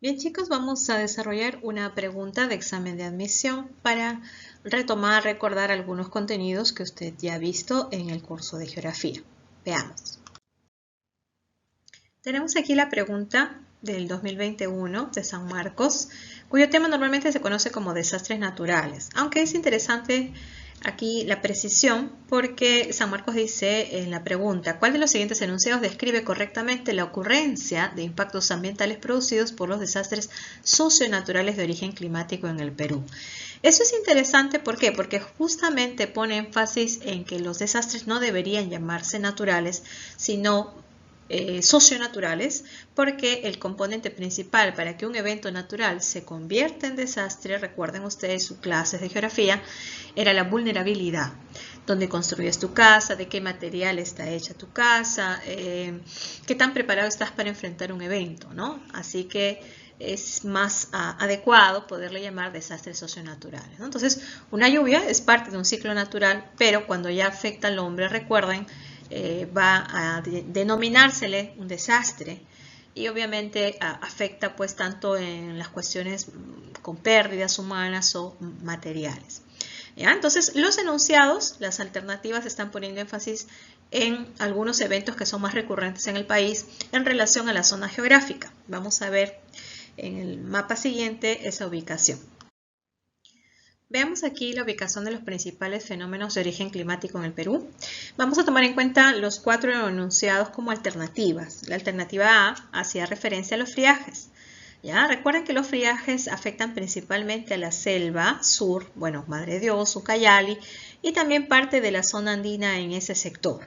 Bien, chicos, vamos a desarrollar una pregunta de examen de admisión para retomar, recordar algunos contenidos que usted ya ha visto en el curso de geografía. Veamos. Tenemos aquí la pregunta del 2021 de San Marcos, cuyo tema normalmente se conoce como desastres naturales, aunque es interesante aquí la precisión porque San Marcos dice en la pregunta: ¿cuál de los siguientes enunciados describe correctamente la ocurrencia de impactos ambientales producidos por los desastres socionaturales de origen climático en el Perú? Eso es interesante, ¿por qué? Porque justamente pone énfasis en que los desastres no deberían llamarse naturales, sino socionaturales, porque el componente principal para que un evento natural se convierta en desastre, recuerden ustedes sus clases de geografía, era la vulnerabilidad. Dónde construyes tu casa, de qué material está hecha tu casa, qué tan preparado estás para enfrentar un evento, ¿no? Así que es más adecuado poderle llamar desastres socionaturales, ¿no? Entonces, una lluvia es parte de un ciclo natural, pero cuando ya afecta al hombre, recuerden, va a denominársele un desastre y obviamente afecta pues tanto en las cuestiones con pérdidas humanas o materiales. ¿Ya? Entonces, los enunciados, las alternativas están poniendo énfasis en algunos eventos que son más recurrentes en el país en relación a la zona geográfica. Vamos a ver en el mapa siguiente esa ubicación. Veamos aquí la ubicación de los principales fenómenos de origen climático en el Perú. Vamos a tomar en cuenta los 4 enunciados como alternativas. La alternativa A hacía referencia a los friajes. ¿Ya? Recuerden que los friajes afectan principalmente a la selva sur, bueno, Madre de Dios, Ucayali, y también parte de la zona andina en ese sector.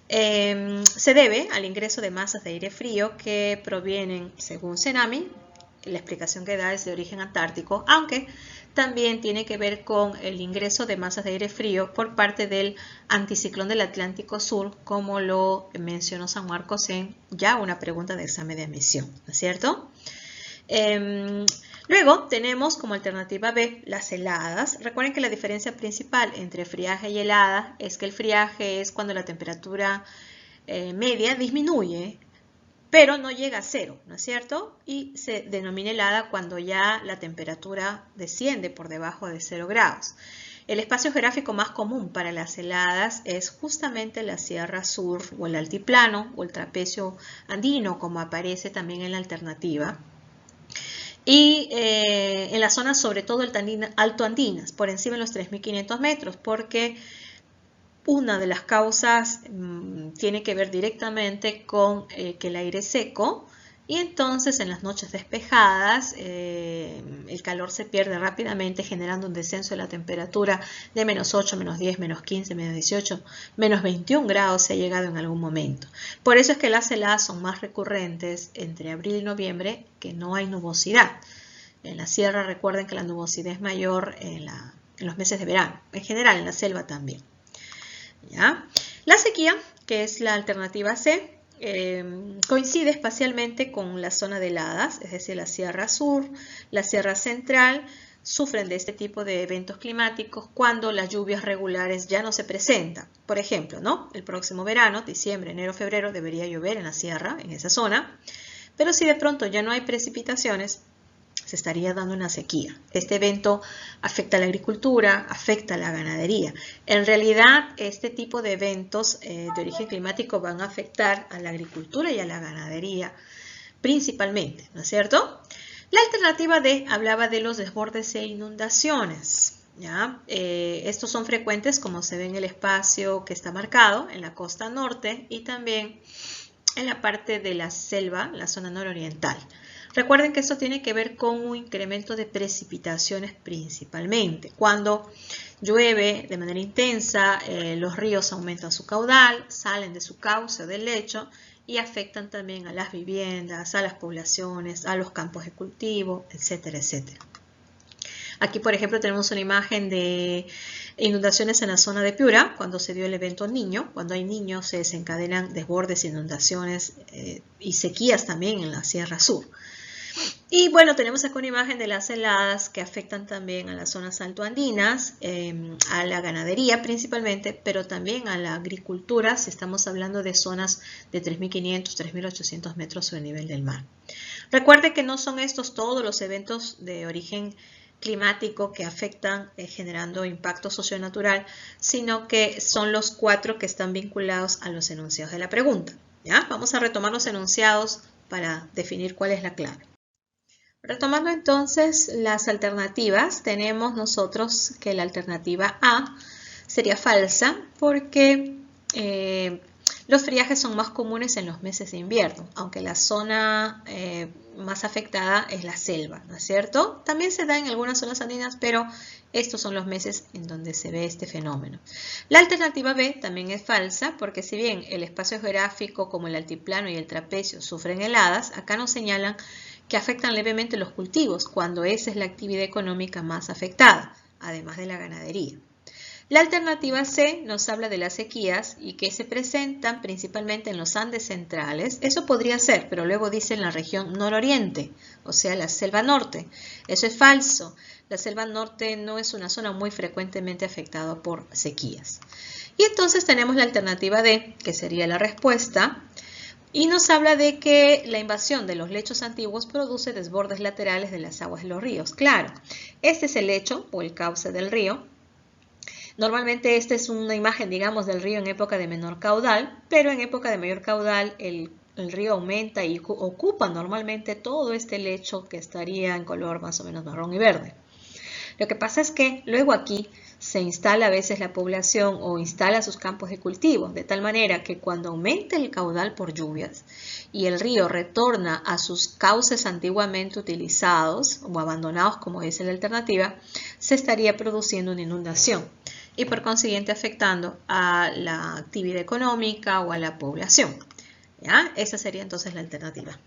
Se debe al ingreso de masas de aire frío que provienen, según Cenami, la explicación que da es de origen antártico, aunque también tiene que ver con el ingreso de masas de aire frío por parte del anticiclón del Atlántico Sur, como lo mencionó San Marcos en ya una pregunta de examen de admisión, ¿no es cierto? Luego tenemos como alternativa B las heladas. Recuerden que la diferencia principal entre friaje y helada es que el friaje es cuando la temperatura media disminuye, pero no llega a cero, ¿no es cierto? Y se denomina helada cuando ya la temperatura desciende por debajo de 0 grados. El espacio geográfico más común para las heladas es justamente la Sierra Sur o el altiplano o el trapecio andino, como aparece también en la alternativa. Y en las zonas sobre todo alto andinas, por encima de los 3.500 metros, porque una de las causas tiene que ver directamente con que el aire es seco y entonces en las noches despejadas el calor se pierde rápidamente, generando un descenso de la temperatura de menos 8, menos 10, menos 15, menos 18, menos 21 grados se ha llegado en algún momento. Por eso es que las heladas son más recurrentes entre abril y noviembre, que no hay nubosidad. En la sierra recuerden que la nubosidad es mayor en los meses de verano, en general en la selva también. ¿Ya? La sequía, que es la alternativa C, coincide espacialmente con la zona de heladas, es decir, la Sierra Sur, la Sierra Central, sufren de este tipo de eventos climáticos cuando las lluvias regulares ya no se presentan. Por ejemplo, ¿no? El próximo verano, diciembre, enero, febrero, debería llover en la sierra, en esa zona, pero si de pronto ya no hay precipitaciones, se estaría dando una sequía. Este evento afecta a la agricultura, afecta a la ganadería. En realidad, este tipo de eventos de origen climático van a afectar a la agricultura y a la ganadería principalmente, ¿no es cierto? La alternativa D hablaba de los desbordes e inundaciones. ¿Ya? Estos son frecuentes, como se ve en el espacio que está marcado, en la costa norte y también en la parte de la selva, la zona nororiental. Recuerden que esto tiene que ver con un incremento de precipitaciones principalmente. Cuando llueve de manera intensa, los ríos aumentan su caudal, salen de su cauce o del lecho y afectan también a las viviendas, a las poblaciones, a los campos de cultivo, etcétera, etcétera. Aquí, por ejemplo, tenemos una imagen de inundaciones en la zona de Piura, cuando se dio el evento Niño. Cuando hay niños se desencadenan desbordes, inundaciones y sequías también en la Sierra Sur. Y bueno, tenemos acá una imagen de las heladas que afectan también a las zonas altoandinas, a la ganadería principalmente, pero también a la agricultura, si estamos hablando de zonas de 3.500, 3.800 metros sobre el nivel del mar. Recuerde que no son estos todos los eventos de origen climático que afectan generando impacto socionatural, sino que son los 4 que están vinculados a los enunciados de la pregunta. ¿Ya? Vamos a retomar los enunciados para definir cuál es la clave. Retomando entonces las alternativas, tenemos nosotros que la alternativa A sería falsa porque los friajes son más comunes en los meses de invierno, aunque la zona más afectada es la selva, ¿no es cierto? También se da en algunas zonas andinas, pero estos son los meses en donde se ve este fenómeno. La alternativa B también es falsa, porque si bien el espacio geográfico como el altiplano y el trapecio sufren heladas, acá nos señalan que afectan levemente los cultivos, cuando esa es la actividad económica más afectada, además de la ganadería. La alternativa C nos habla de las sequías y que se presentan principalmente en los Andes centrales. Eso podría ser, pero luego dice en la región nororiente, o sea, la selva norte. Eso es falso. La selva norte no es una zona muy frecuentemente afectada por sequías. Y entonces tenemos la alternativa D, que sería la respuesta. Y nos habla de que la invasión de los lechos antiguos produce desbordes laterales de las aguas de los ríos. Claro, este es el lecho o el cauce del río. Normalmente esta es una imagen, digamos, del río en época de menor caudal, pero en época de mayor caudal el río aumenta y ocupa normalmente todo este lecho que estaría en color más o menos marrón y verde. Lo que pasa es que luego aquí se instala a veces la población o instala sus campos de cultivo, de tal manera que cuando aumenta el caudal por lluvias y el río retorna a sus cauces antiguamente utilizados o abandonados, como dice la alternativa, se estaría produciendo una inundación y por consiguiente afectando a la actividad económica o a la población. ¿Ya? Esa sería entonces la alternativa.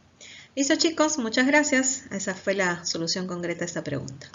Listo, chicos, muchas gracias. Esa fue la solución concreta a esta pregunta.